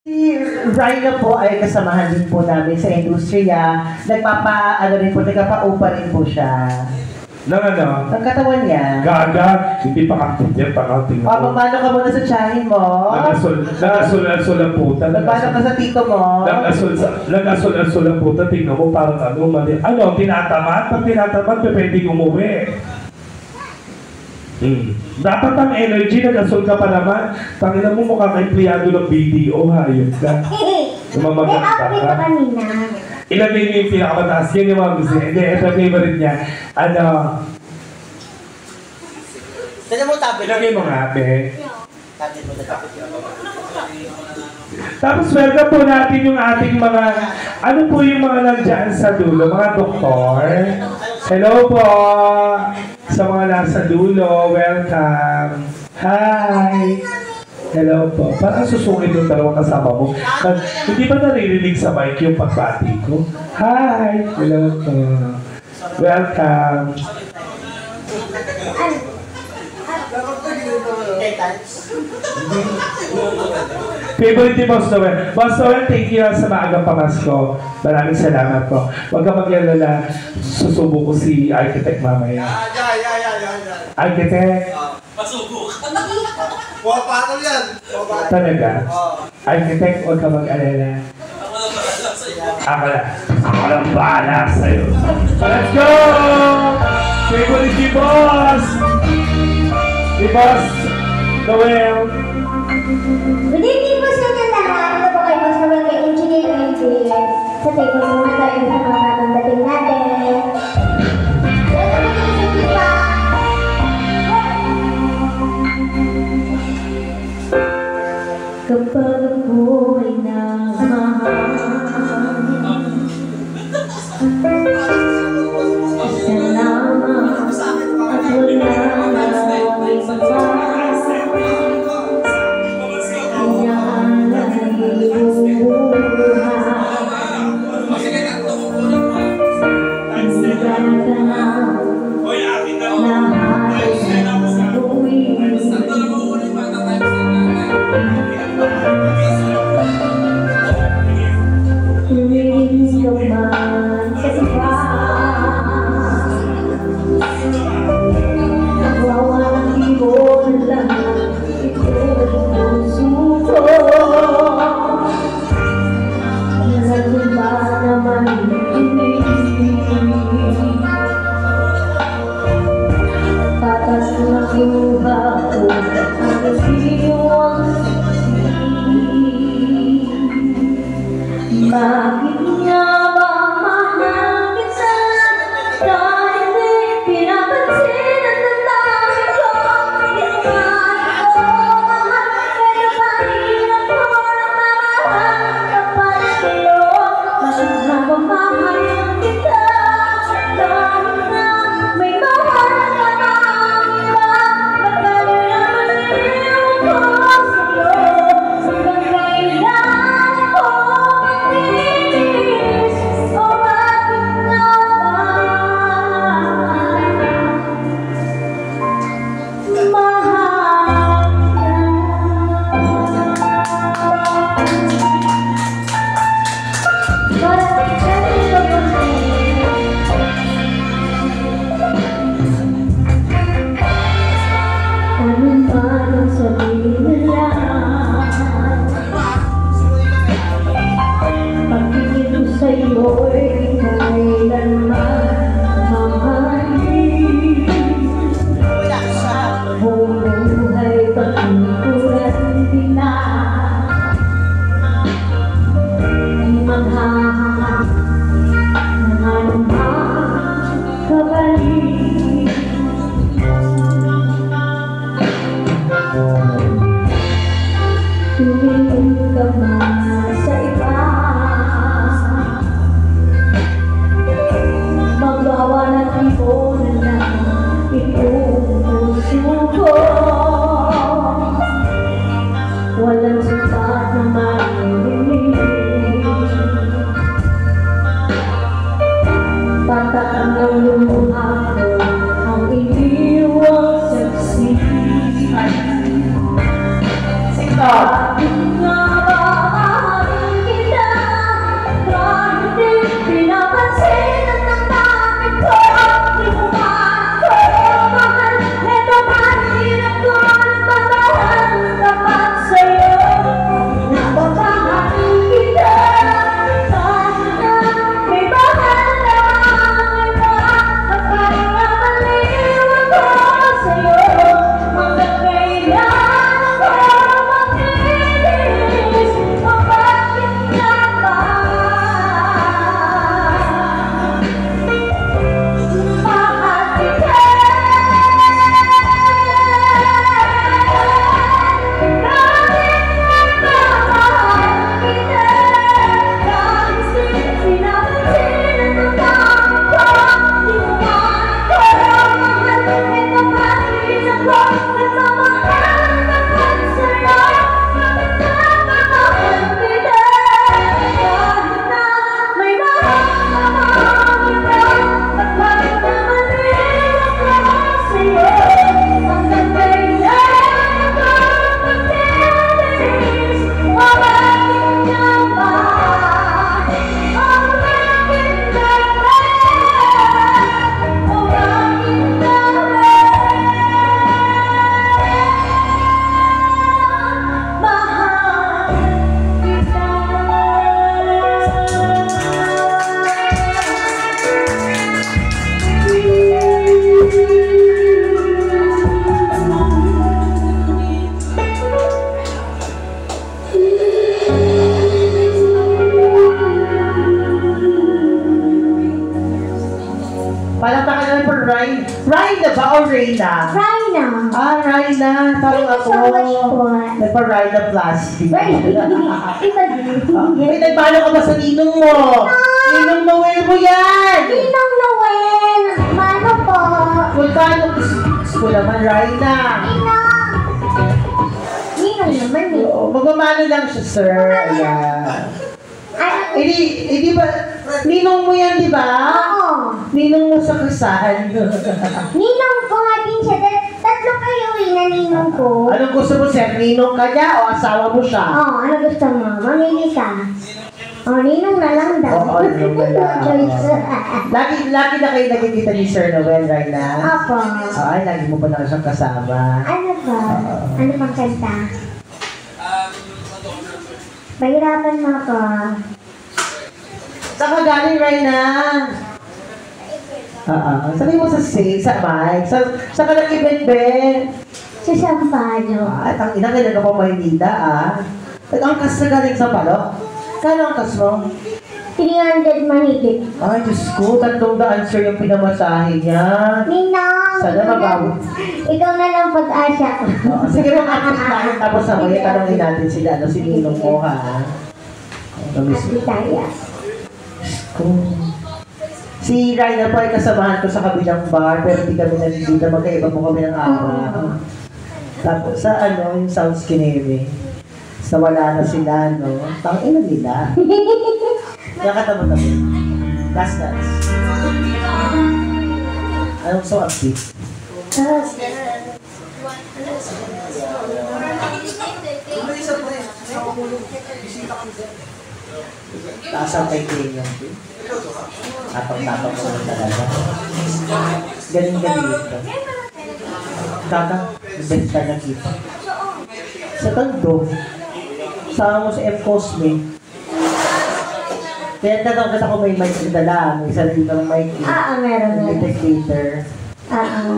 Si Rhino po ay kasamahan din po namin sa industriya. Nagpapa-upa rin po siya. Nang ano? Ang katawan niya. Gaga, hindi pa active yan, tingnan mo. Pamano ka muna sa tiyahin mo. Nag-asol ang puta. Nagpano ka sa tito mo. Nag-asol ang puta, tingnan mo, parang mali. Tinatamad? Pag tinatamad, pwedeng umuwi. Dapat ang energy, nag-asol ka pa naman. Tangina mo mukha ka empleyado ng BDO, hayop ka. Maganda ka. Ilagay niyo yung pinakamataas. Yan yung mga gusto niya. Hindi, ito favorite niya. Ilagay mo nga, be. Tapos welcome po natin yung ating mga, ano po yung mga nandiyan sa dulo, mga doktor. Hello po sa mga nasa dulo, welcome. Hi! Hello po. Parang susungit yung dalawang kasama mo. Hindi ba naririnig sa mic yung pagbati ko? Hi! Hello po. Welcome. Favorite ni Boss Noel. Boss Noel, thank you sa maagang pamasko. Maraming salamat po. Huwag ka mag-alala. Susubo ko si Architect mamaya. Architect? Masubo ka. Paano yan? Talaga? Architect, huwag ka mag-alala. Ako lang bahala sa'yo. Let's go! Favorite si Boss! Si Boss Noel. Good evening po sa inyo lahat. Ito po kayo Boss Noel kay Engineer Engineer. Sa table muna tayo sa mga batang dating natin. Kapag ako ay namahal, isa lamang at wala na may magbago. Kaya ay bakit nga ba mahal kita? Dahil di pinapansin ang damdamin ko. Ginawa ko mahal, pero pahiram ko ng mamahal kapag sa'yo. Bakit nga ba mahal kita? Dahil na may mahal ka ng iba. Ba't naman iniwan ko sa'yo? Hanggang kailan ako magiging o Reyna? Raina. Ah, Reyna. Parang Thank you ako. so much po. Nagpa-Reyna Plastic. Iba din. May nagmano ka ba sa ninong mo? Ninong Noel mo yan! Ninong Noel. Mano po. Kulkano gusto naman, Reyna. Ninong. Ninong naman eh. Oo, magmamano lang siya, sir. Ayan. Ano? Di ba, ninong mo yan, di ba? Oo. Ninong mo sa kasahan. Ninong ko nga din siya. Tatlo kayo eh na ninong ko. Anong gusto mo, sir? Ninong ka niya o asawa mo siya? Oo, ano gusto mo? Mamili ka. Oh, ninong na lang daw. Oo, ninong na lang. Choice. Lagi na kayo nakikita ni Sir Noel right na? Opo. Ay, lagi mo pa na siyang kasama. Ano ba? Ano bang kanta? Pahirapan mo ako. Saan ka galing, Reyna? Sabi mo sa mic. Saan ka nag-event, Sa Sampalo. ang ina, kailan ka pa Maynila, Ang-angkas na galing sa palo? Kano ang kas mo? 300 mahigit. Ay, Diyos ko, 300 sir yung pinamasahe niya. Ninang! Sana mabawi. Ikaw na lang pag-asa. Sige, mag-apit tayo. Tapos sabay, tanongin natin sila, si Ninong mo, ha? Bitaya. Si Reyna po ay kasamahan ko sa kabilang bar, pero hindi kami nandito, magkaiba po kami ng araw. Tapos sa yung South Skinny, sa wala na sila, no? Tangina nila. Nakatama-tama. Last dance. Anong so upbeat? Taas ang titanium. Tapang-tapang ko na talaga. Galing-galing ito. Kaka, benta na kita. Sa tando, sama mo sa F. Cosme. Kaya tanong kita kung may mic na dala. May sarili ng mic. Meron na. Detector.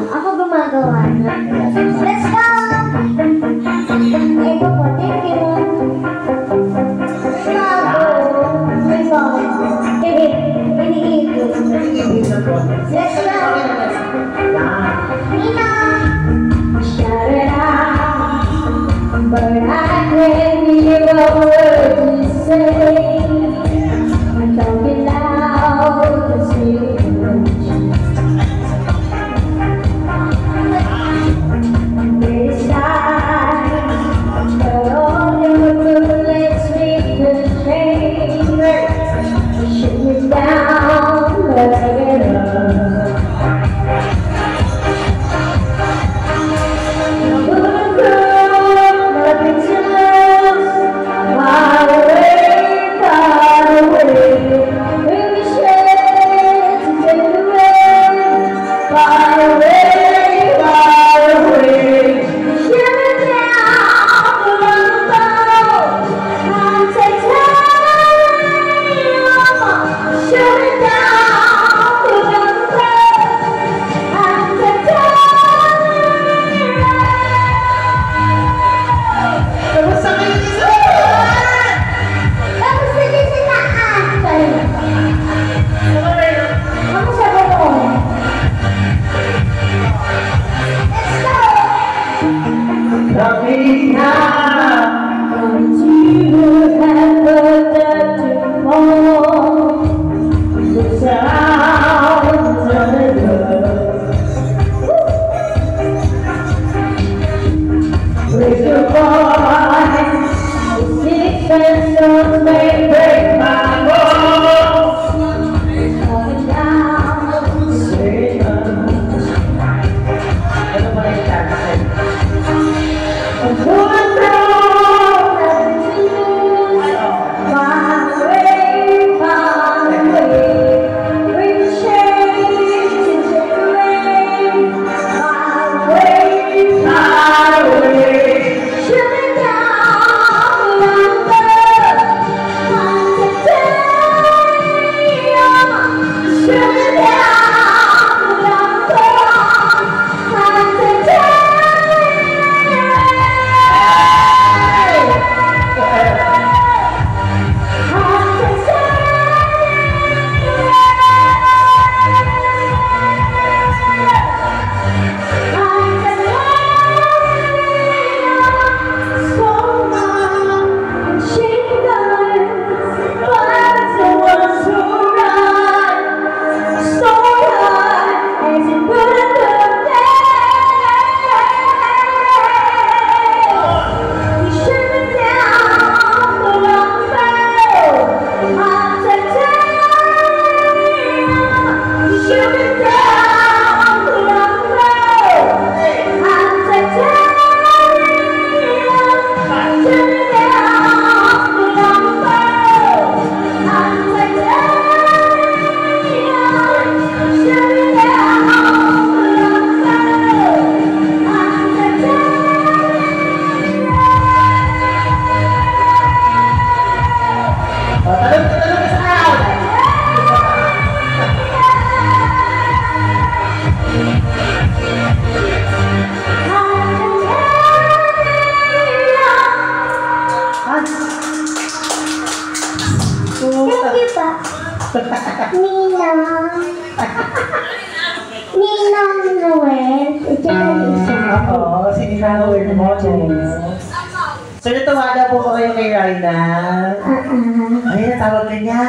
Ako gumagawa na. Let's go! Ito po, thank you. Let's go! Nina! Shout it out, but I can't hear a word you say. I'm talking loud, the secret. you pa. Ninang. Ninang Noel. Ito na isa. Oo, sininawer mo. So, natawagan po ko kayo kay Raina. Ay, natawag ka niya.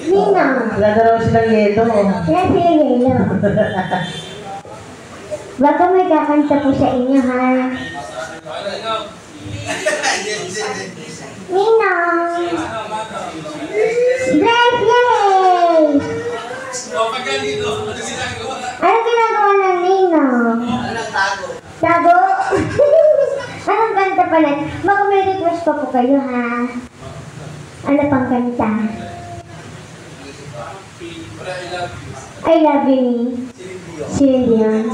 Ninang. Wala na raw silang yeto. Yan sila yelo. Baka may kakanta po sa inyo, ha? Ninang. Bless, yay! Ano ginagawa ng Ninang? Tago? Anong kanta pala? Baka may request pa po kayo, ha? Ano pang kanta? I love you, me. Celine Dion.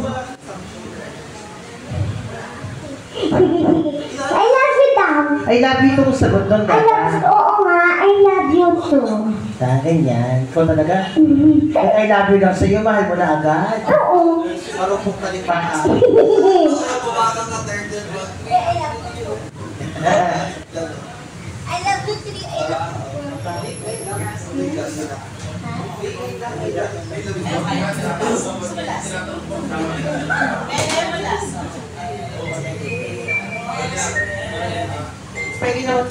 Sige, sige. I love you, Tam. I love you itong sagot doon. I love you. Oo nga, I love you too. Ganyan. Ikaw talaga? Mhm. I love you lang sa'yo, mahal mo na agad. Oo. Marupok na ni Paa. Pumasok na turtle ba? I love you three. I love Pwede na.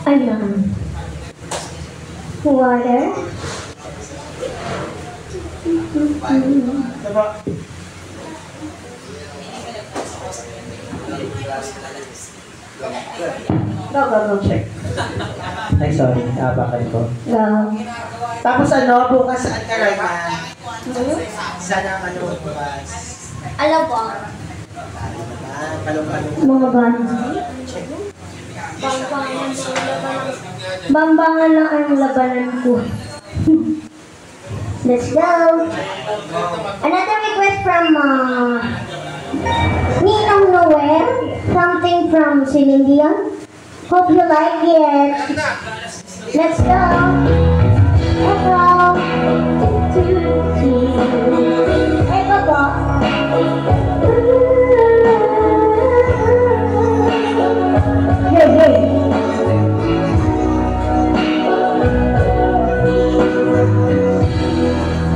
Ano? Water? Diba? Go, check. Ay, sorry. Nabakan ko. Go. Tapos ano, bukas saan ka, Raina? Sana ang ano bukas. Alam po. Kalong-kalong. Mga banda. Bambangan lang ang labanan ko. Let's go. Another request from Ninang Noel. Something from Celine Dion. Hope you like it. Let's go. Echo. Echo po. Hey, hey.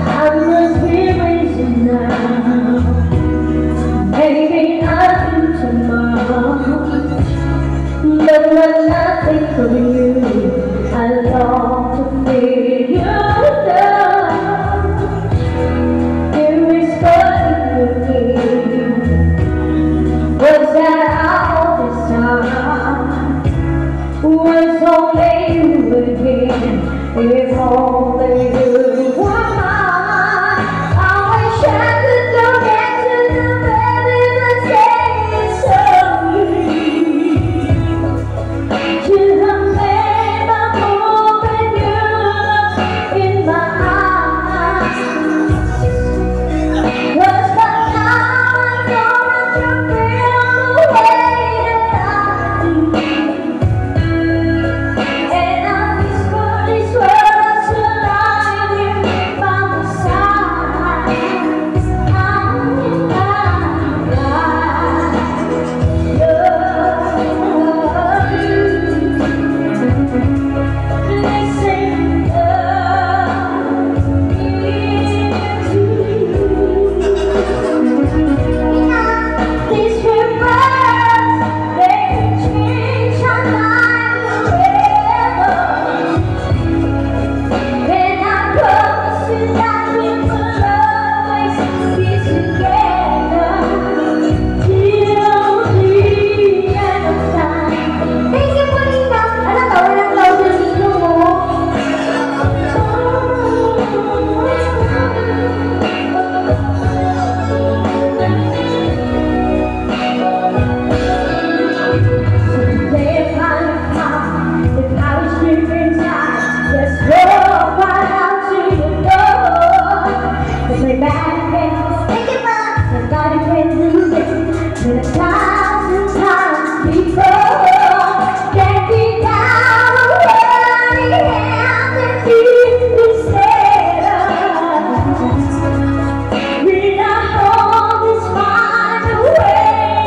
I must be racing now. Maybe I'll do tomorrow. But when I think of you, I long to feel you down. Here is what you need. Was that all this time? Was only you again? If only you were mine. I wish I could go back to the very first day you saw me. To remember more than you look in my eyes. Was but now I know that you feel the way that I do. And I whisper these words to lie here by my side. These regrets, they can change our lives forever. And I promise you that we will always be together till the end of time. Thank you po, Nina. Ano to? Walang closer dito mo. If I was deep inside, let's go right out to the door. Cause my back pain, thank you, Ma. My body pains lose it with 1,000 times before. Can't be down on running hands and feet instead of. When I hold this mind away.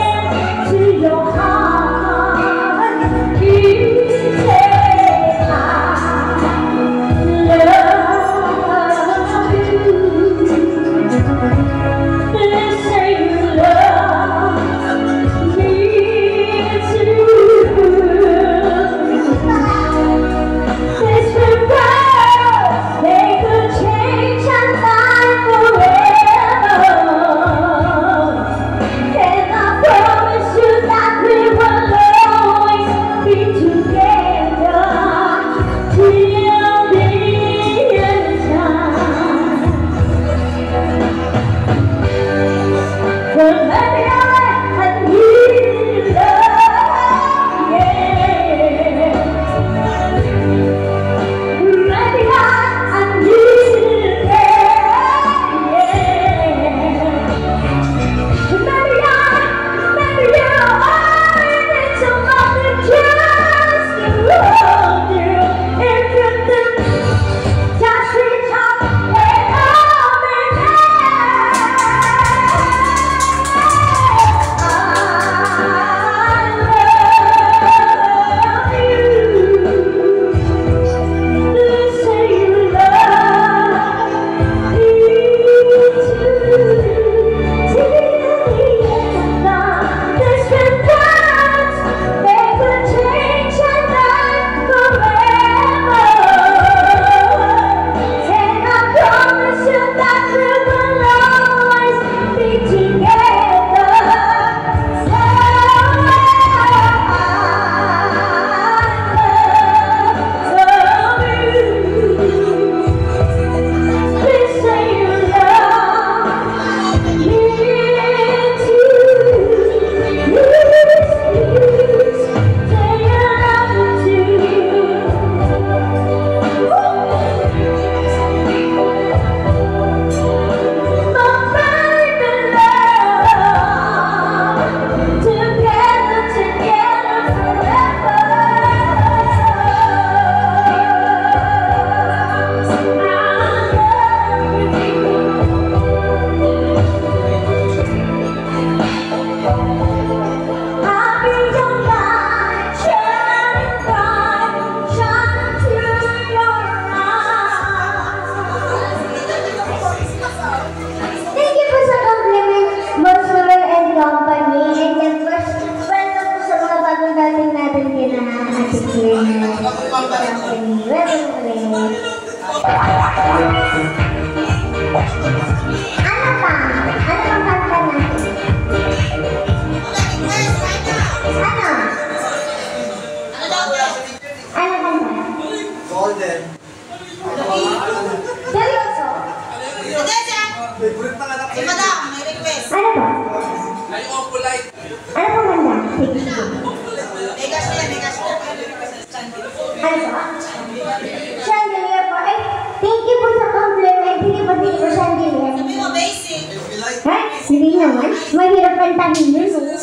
naman. Mahirap kantahin yun, eh.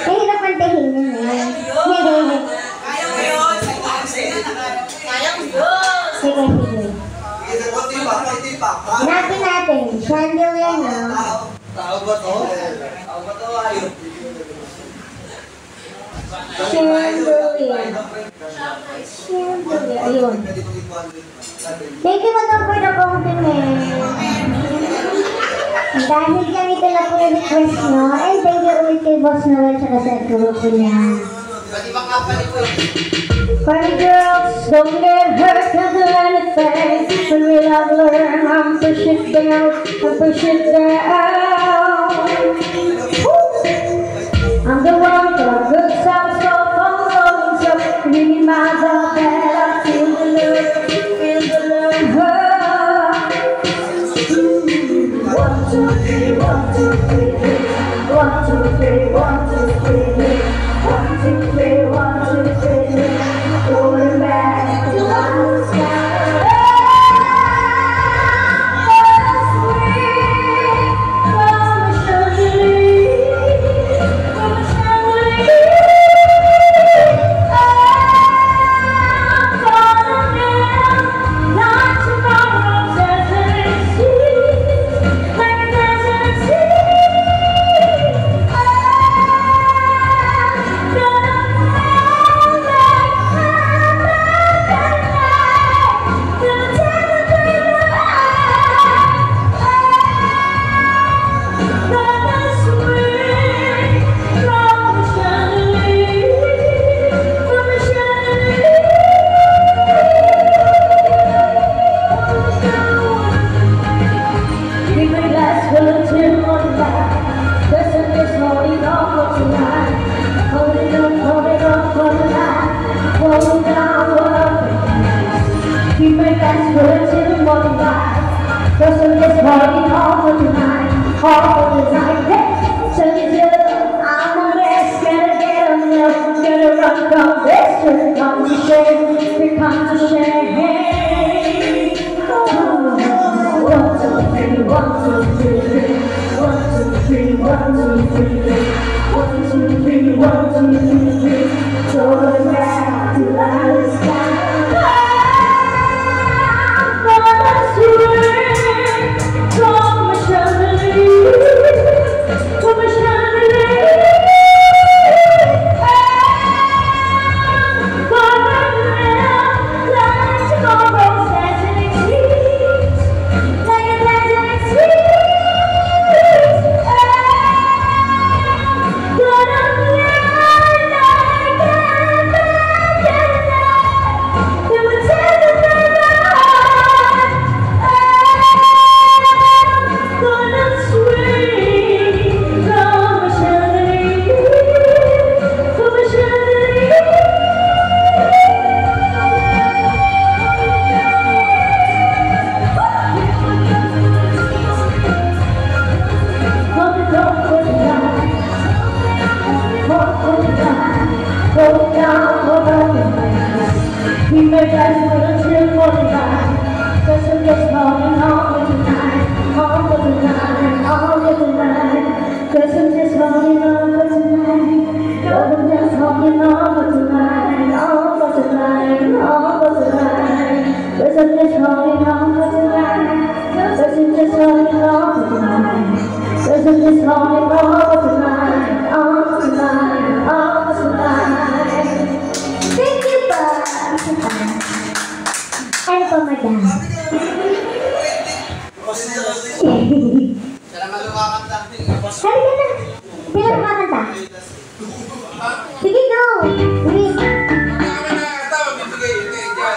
Mahirap kantahin yun, eh. Kaya mo yun! Kaya mo yun! Sige, sige. Hanapin natin. Chandelier, no? Tao ba to? Tao ba to? Ayun. Chandelier. Chandelier. Ayun. Thank you, Madam, for the compliment. Dahil yan ito na po yung request nyo. And thank you ulit kay Boss Noel tsaka sa grupo niya. Pwede bang kapalit ko? Funny girls, don't get hurt, can't do anything. When we love learn, I'm push it down, I'm push it down. I'm the one for a good sound, so fun, so ringing my doorbell. I feel the love, feel the love. 1, 2, 3, 1, 2, 3, 1, 2, 3, 1, 2, 3, 1, 2, 3, 1, 2, 3. Going back to our sky.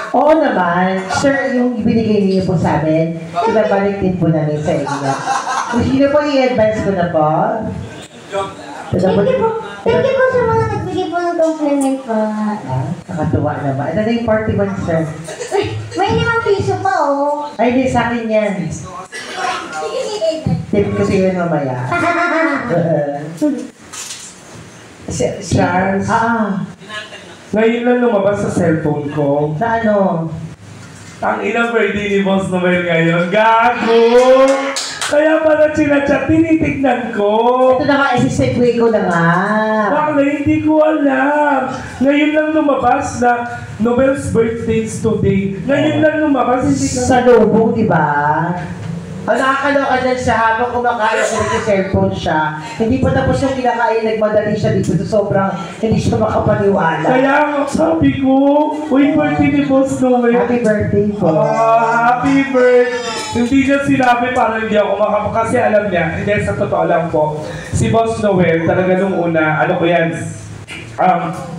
Oo naman, sir, yung ibinigay niyo po sa amin, ibabalik din po namin sa inyo. Gusto niyo po i-advance ko na po? Thank you po. Thank you po sa mga nagbigay po ng compliment po. Nakatuwa naman. Ano na yung 41, sir? May 5 piso pa, oh. Ay, hindi sa akin yan. Tip ko sa iyo mamaya. Charles, ngayon lang lumabas sa cellphone ko. Sa ano? Ang ilang birthday ni Boss Noel ngayon. Gago! Kaya pala chinachat, tinitignan ko. Ito na nga, isi-segue ko na nga. Bakla, hindi ko alam. Ngayon lang lumabas na Nobel's birthday is today. Ngayon lang lumabas, hindi ka... Sa lubong, di ba? Ang nakakaloka dyan siya, habang kumakain siya, nag-cellphone siya. Hindi pa tapos yung kinakain, nagmadali siya dito. Sobrang hindi siya makapaniwala. Kaya nga sabi ko, uy, birthday ni Boss Noel. Happy birthday po. Happy birthday! Hindi niya sinabi para hindi ako kasi alam niya, hindi sa totoo lang po, si Boss Noel talaga nung una, ano ko yan,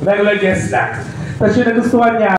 regular guest lang. Tapos yung nagustuhan niya,